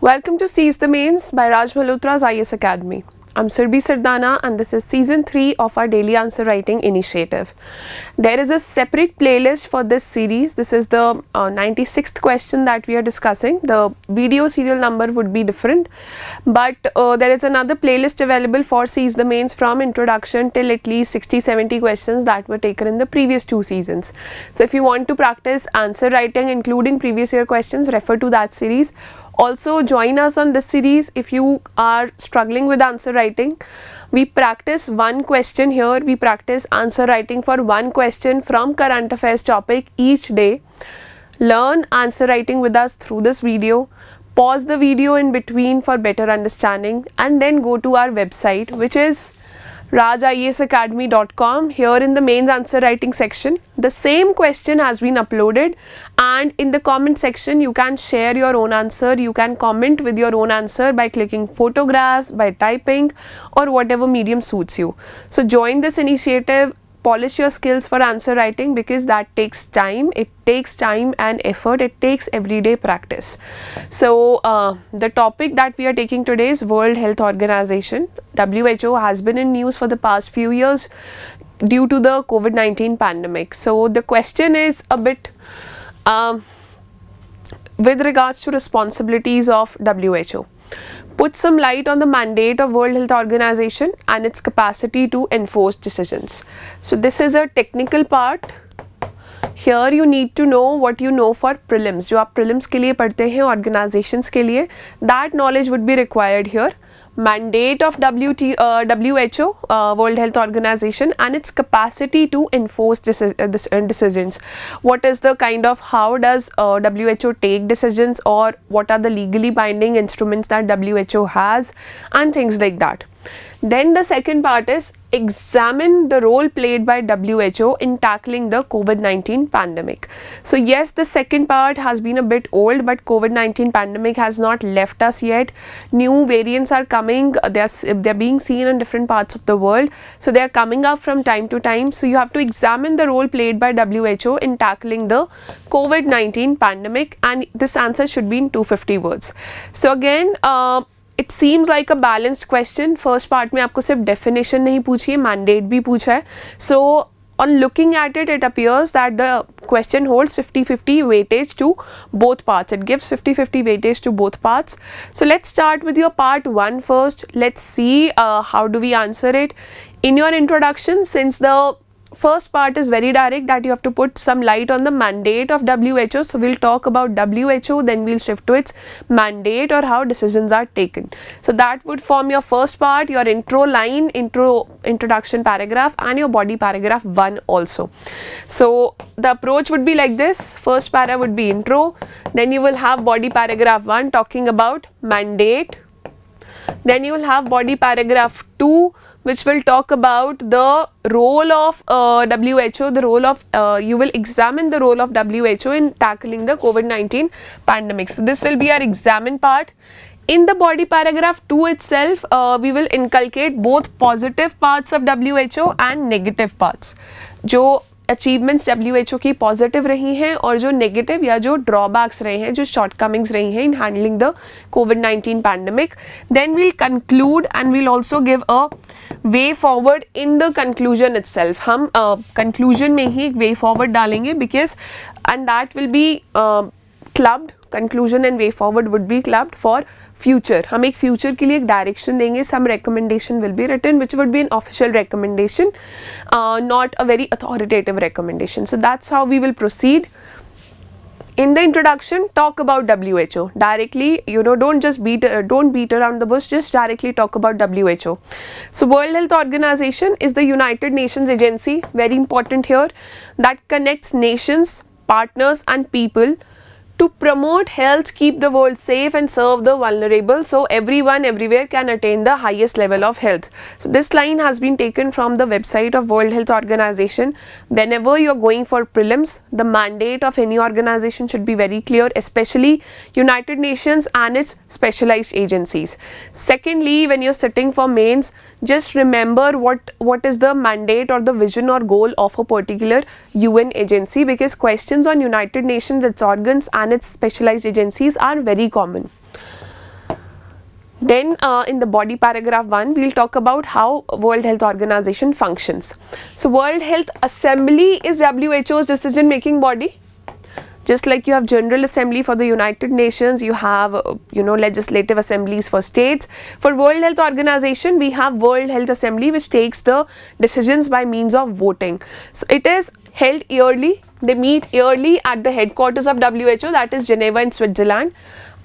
Welcome to Seize the Mains by Malhotra's IS Academy. I'm Surbhi Sardana and this is season 3 of our daily answer writing initiative. There is a separate playlist for this series. This is the 96th question that we are discussing. The video serial number would be different, but there is another playlist available for Seize the Mains from introduction till at least 60-70 questions that were taken in the previous 2 seasons. So if you want to practice answer writing including previous year questions, refer to that series. Also join us on this series if you are struggling with answer writing. We practice one question here. We practice answer writing for one question from current affairs topic each day. Learn answer writing with us through this video. Pause the video in between for better understanding and then go to our website, which is rajisacademy.com. Here in the mains answer writing section, the same question has been uploaded, and in the comment section you can share your own answer. You can comment with your own answer by clicking photographs, by typing, or whatever medium suits you. So join this initiative. Polish your skills for answer writing because that takes time. It takes time and effort. It takes everyday practice. So the topic that we are taking today is World Health Organization. WHO has been in news for the past few years due to the COVID-19 pandemic. So the question is a bit with regards to responsibilities of WHO. Put some light on the mandate of World Health Organization and its capacity to enforce decisions. So this is a technical part. Here you need to know what you know for prelims. जो आप prelims के लिए पढ़ते हैं organizations के लिए, that knowledge would be required here. Mandate of WHO, World Health Organization, and its capacity to enforce decisions. What is the kind of, how does WHO take decisions, or what are the legally binding instruments that WHO has, and things like that. Then the second part is examine the role played by WHO in tackling the COVID-19 pandemic. So yes, the second part has been a bit old, but COVID-19 pandemic has not left us yet. New variants are coming. They're being seen in different parts of the world. So they are coming up from time to time. So you have to examine the role played by WHO in tackling the COVID-19 pandemic, and this answer should be in 250 words. So again, it seems like a balanced question. First part में आपको सिर्फ definition नहीं पूछी है, mandate भी पूछा है. So on looking at it, it appears that the question holds 50-50 weightage to both parts. It gives 50-50 weightage to both parts. So let's start with your part 1 first. Let's see how do we answer it. In your introduction, since the first part is very direct, that you have to put some light on the mandate of WHO. So we'll talk about WHO, then we'll shift to its mandate or how decisions are taken. So that would form your first part, your intro line, introduction paragraph, and your body paragraph 1 also. So the approach would be like this. First para would be intro, then you will have body paragraph 1 talking about mandate, then you will have body paragraph 2 which will talk about the role of WHO, the role of, you will examine the role of WHO in tackling the COVID-19 pandemic. So this will be our examine part. In the body paragraph 2 itself, we will inculcate both positive parts of WHO and negative parts. जो achievements WHO की positive रही हैं और जो negative या जो drawbacks रहे हैं, जो shortcomings रही हैं in handling the COVID-19 pandemic. Then we'll conclude and we'll also give a way forward in the conclusion itself. हम conclusion में ही एक way forward डालेंगे because and that will be clubbed. Conclusion and way forward would be clubbed for future. हम एक future के लिए एक direction देंगे. Some recommendation will be written which would be an official recommendation, not a very authoritative recommendation. So that's how we will proceed. In the introduction, talk about WHO directly. You know, don't beat around the bush. Just directly talk about WHO. So World Health Organization is the United Nations agency, very important here, that connects nations, partners, and people to promote health, keep the world safe, and serve the vulnerable, so everyone everywhere can attain the highest level of health. So this line has been taken from the website of World Health Organization. Whenever you're going for prelims, the mandate of any organization should be very clear, especially United Nations and its specialized agencies. Secondly, when you're sitting for mains, just remember what is the mandate or the vision or goal of a particular UN agency, because questions on United Nations, its organs and its specialized agencies are very common. Then in the body paragraph 1, we'll talk about how World Health Organization functions. So World Health Assembly is WHO's decision making body. Just like you have General Assembly for the United Nations, you have legislative assemblies for states. For World Health Organization, we have World Health Assembly, which takes the decisions by means of voting. So it is held yearly. They meet yearly at the headquarters of WHO, that is Geneva in Switzerland.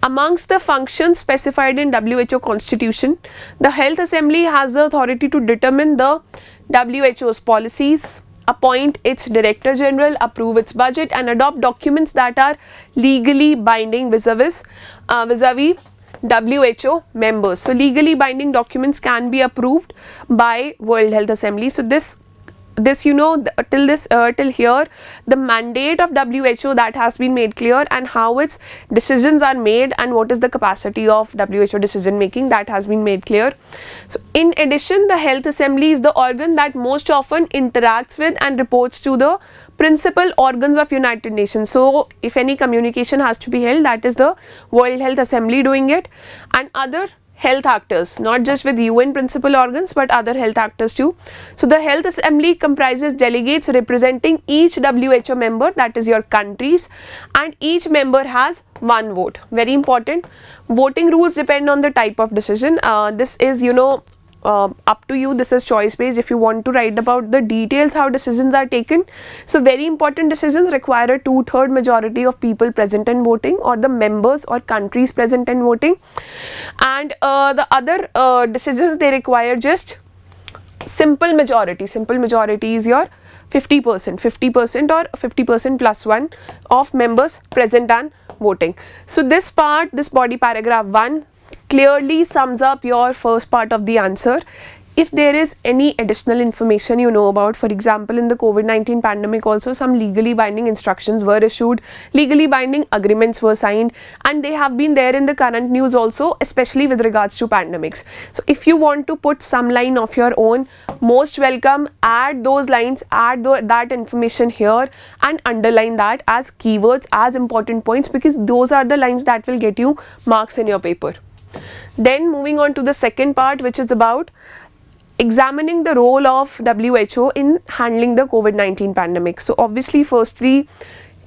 Amongst the functions specified in WHO Constitution, the Health Assembly has the authority to determine the WHO's policies, appoint its Director General, approve its budget, and adopt documents that are legally binding vis-a-vis WHO members. So legally binding documents can be approved by World Health Assembly. So till here the mandate of WHO, that has been made clear, and how its decisions are made and what is the capacity of WHO decision making, that has been made clear. So in addition, the Health Assembly is the organ that most often interacts with and reports to the principal organs of United Nations. So if any communication has to be held, that is the World Health Assembly doing it, and other health actors, not just with UN principal organs but other health actors too. So the Health Assembly comprises delegates representing each WHO member, that is your countries, and each member has one vote. Very important. Voting rules depend on the type of decision. This is up to you. This is choice based. If you want to write about the details how decisions are taken, so very important decisions require a 2/3 majority of people present and voting, or the members or countries present and voting, and the other decisions, they require just simple majority. Simple majority is your 50% or 50% plus 1 of members present and voting. So this body paragraph 1 clearly sums up your first part of the answer. If there is any additional information you know about, for example in the COVID-19 pandemic also some legally binding instructions were issued, legally binding agreements were signed, and they have been there in the current news also, especially with regards to pandemics. So if you want to put some line of your own, most welcome, add those lines, add that information here and underline that as keywords, as important points, because those are the lines that will get you marks in your paper. Then moving on to the second part, which is about examining the role of WHO in handling the COVID-19 pandemic. So obviously, firstly,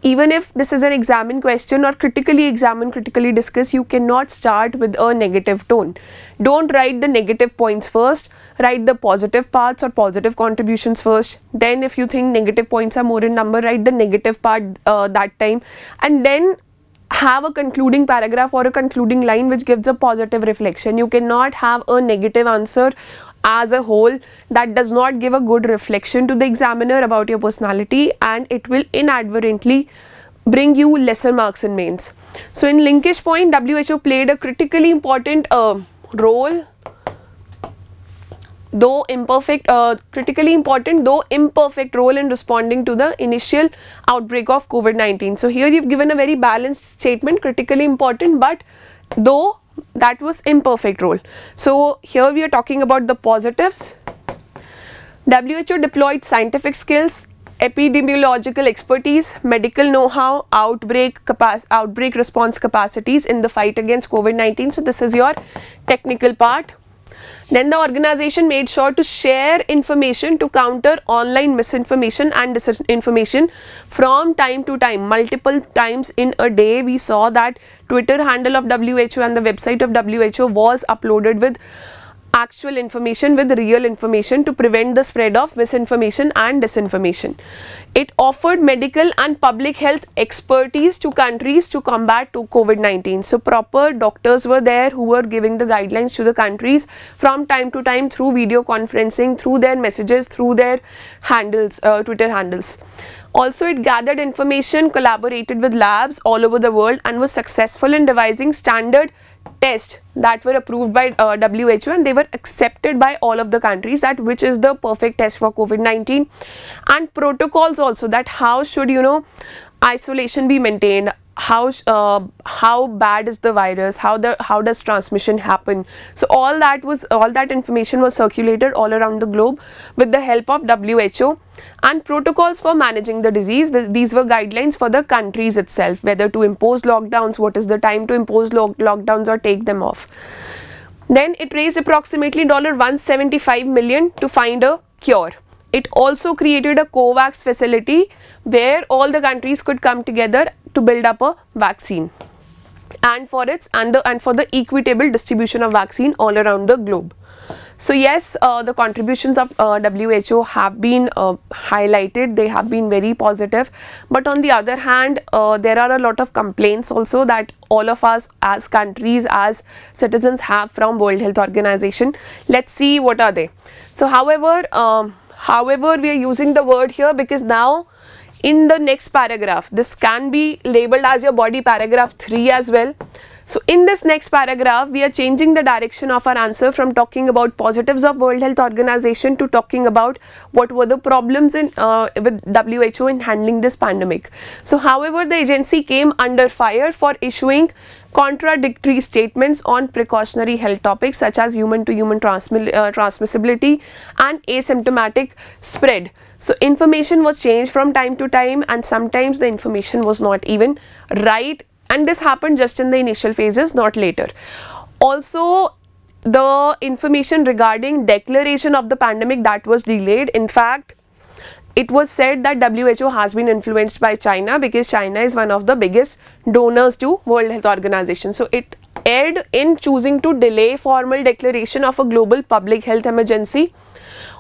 even if this is an examine question or critically examine, critically discuss, you cannot start with a negative tone. Don't write the negative points first, write the positive parts or positive contributions first. Then if you think negative points are more in number, write the negative part that time, and then have a concluding paragraph or a concluding line which gives a positive reflection. You cannot have a negative answer as a whole. That does not give a good reflection to the examiner about your personality, and it will inadvertently bring you lesser marks in mains. So in linkage point, WHO played a critically important role, though imperfect, role in responding to the initial outbreak of COVID-19. So here you've given a very balanced statement, critically important, but though that was imperfect role. So here we are talking about the positives. WHO deployed scientific skills, epidemiological expertise, medical know-how, outbreak response capacities in the fight against COVID-19. So this is your technical part. Then the organization made sure to share information to counter online misinformation and disinformation from time to time, multiple times in a day. We saw that Twitter handle of WHO and the website of WHO was uploaded with actual information, with real information, to prevent the spread of misinformation and disinformation. It offered medical and public health expertise to countries to combat to COVID-19. So proper doctors were there who were giving the guidelines to the countries from time to time through video conferencing, through their messages, through their handles, Twitter handles. Also, it gathered information, collaborated with labs all over the world, and was successful in devising standard tests that were approved by WHO, and they were accepted by all of the countries, that which is the perfect test for COVID-19, and protocols also, that how should isolation be maintained, how bad is the virus, how does transmission happen. So all that information was circulated all around the globe with the help of WHO, and protocols for managing the disease. These were guidelines for the countries itself, whether to impose lockdowns, what is the time to impose lockdowns or take them off. Then it raised approximately $175 million to find a cure. It also created a COVAX facility where all the countries could come together to build up a vaccine, and for the equitable distribution of vaccine all around the globe. So yes, the contributions of WHO have been highlighted. They have been very positive, but on the other hand, there are a lot of complaints also that all of us as countries, as citizens, have from World Health Organization. Let's see what are they. So however, we are using the word here because now in the next paragraph, this can be labeled as your body paragraph 3 as well. So in this next paragraph, we are changing the direction of our answer from talking about positives of World Health Organization to talking about what were the problems with WHO in handling this pandemic. So however, the agency came under fire for issuing contradictory statements on precautionary health topics such as human-to-human transmissibility and asymptomatic spread. So information was changed from time to time, and sometimes the information was not even right, and this happened just in the initial phases, not later. Also, the information regarding declaration of the pandemic, that was delayed. In fact, it was said that WHO has been influenced by China because China is one of the biggest donors to World Health Organization. So it erred in choosing to delay formal declaration of a global public health emergency.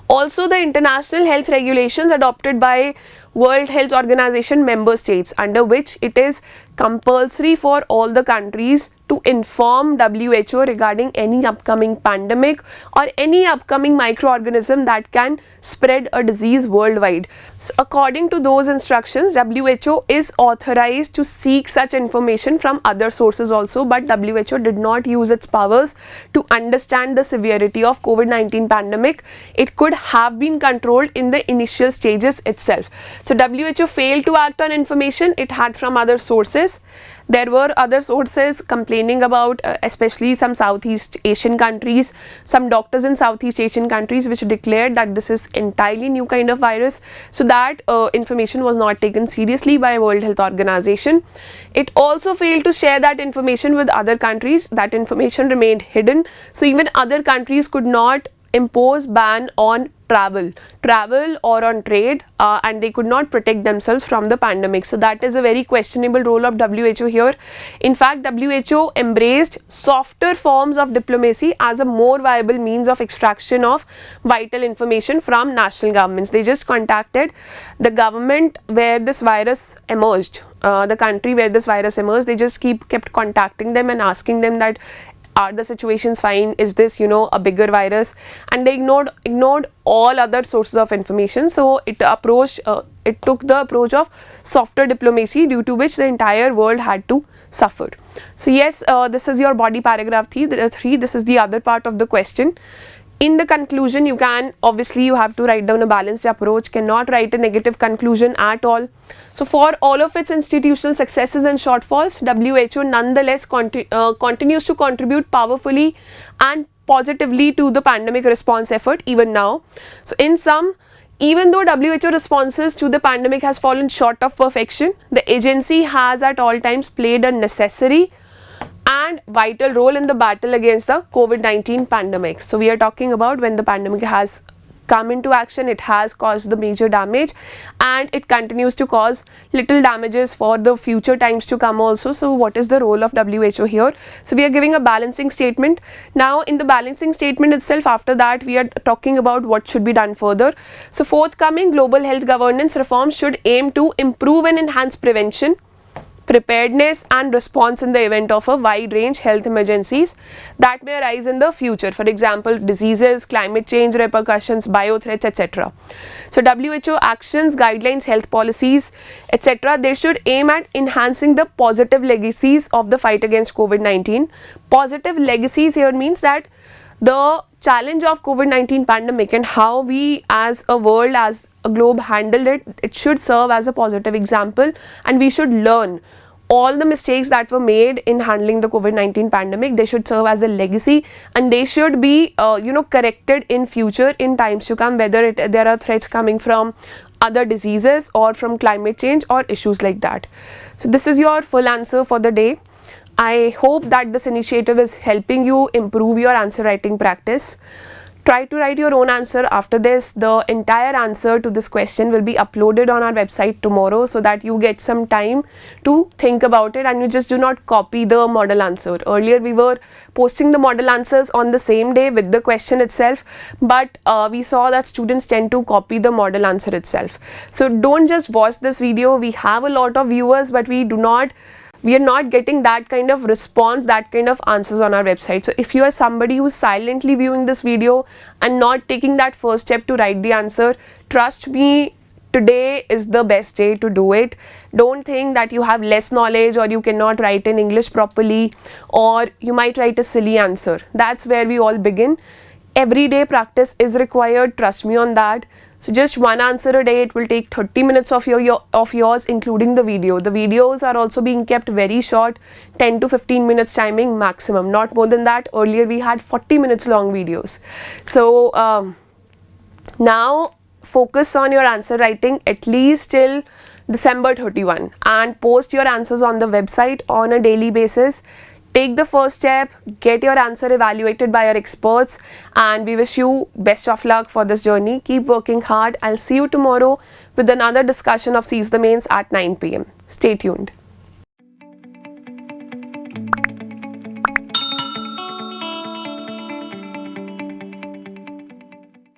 Also, the international health regulations adopted by World Health Organization member states, under which it is compulsory for all the countries to inform WHO regarding any upcoming pandemic or any upcoming microorganism that can spread a disease worldwide. So according to those instructions, WHO is authorized to seek such information from other sources also, but WHO did not use its powers to understand the severity of COVID-19 pandemic. It could have been controlled in the initial stages itself. So WHO failed to act on information it had from other sources. There were other sources complaining about especially some Southeast Asian countries, some doctors in Southeast Asian countries which declared that this is entirely new kind of virus. So that information was not taken seriously by World Health Organization. It also failed to share that information with other countries. That information remained hidden. So even other countries could not impose ban on travel or on trade, and they could not protect themselves from the pandemic. So that is a very questionable role of WHO here. In fact, WHO embraced softer forms of diplomacy as a more viable means of extraction of vital information from national governments. They just contacted the government where this virus emerged, the country where this virus emerged. They just kept contacting them and asking them that, are the situations fine? Is this, a bigger virus? And they ignored all other sources of information. So it took the approach of softer diplomacy, due to which the entire world had to suffer. So yes, this is your body paragraph 3. This is the other part of the question. In the conclusion, you have to write down a balanced approach, cannot write a negative conclusion at all. So for all of its institutional successes and shortfalls, WHO nonetheless continues to contribute powerfully and positively to the pandemic response effort even now. So in sum, even though WHO responses to the pandemic has fallen short of perfection, the agency has at all times played a necessary and vital role in the battle against the COVID-19 pandemic. So we are talking about when the pandemic has come into action, it has caused the major damage, and it continues to cause little damages for the future times to come also. So what is the role of WHO here? So we are giving a balancing statement. Now in the balancing statement itself, after that we are talking about what should be done further. So forthcoming global health governance reforms should aim to improve and enhance prevention, preparedness and response in the event of a wide range health emergencies that may arise in the future. For example, diseases, climate change repercussions, biothreats, etc. So WHO actions, guidelines, health policies, etc. they should aim at enhancing the positive legacies of the fight against COVID-19. Positive legacies here means that the challenge of COVID-19 pandemic and how we as a world, as a globe handled it, it should serve as a positive example, and we should learn all the mistakes that were made in handling the COVID-19 pandemic. They should serve as a legacy, and they should be corrected in future, in times to come, whether there are threats coming from other diseases or from climate change or issues like that. So this is your full answer for the day. I hope that this initiative is helping you improve your answer writing practice. Try to write your own answer. After this, the entire answer to this question will be uploaded on our website tomorrow, so that you get some time to think about it and you just do not copy the model answer. Earlier we were posting the model answers on the same day with the question itself, but we saw that students tend to copy the model answer itself. So don't just watch this video. We have a lot of viewers, but we are not getting that kind of response, that kind of answers on our website. So if you are somebody who's silently viewing this video and not taking that first step to write the answer, trust me, today is the best day to do it. Don't think that you have less knowledge or you cannot write in English properly, or you might write a silly answer. That's where we all begin. Everyday practice is required, trust me on that. So just one answer a day. It will take 30 minutes of yours, including the video. The videos are also being kept very short, 10 to 15 minutes timing maximum, not more than that. Earlier we had 40 minutes long videos. So now focus on your answer writing at least till December 31 and post your answers on the website on a daily basis. Take the first step, get your answer evaluated by our experts, and we wish you best of luck for this journey. Keep working hard. I'll see you tomorrow with another discussion of Seize the Mains at 9 p.m. Stay tuned.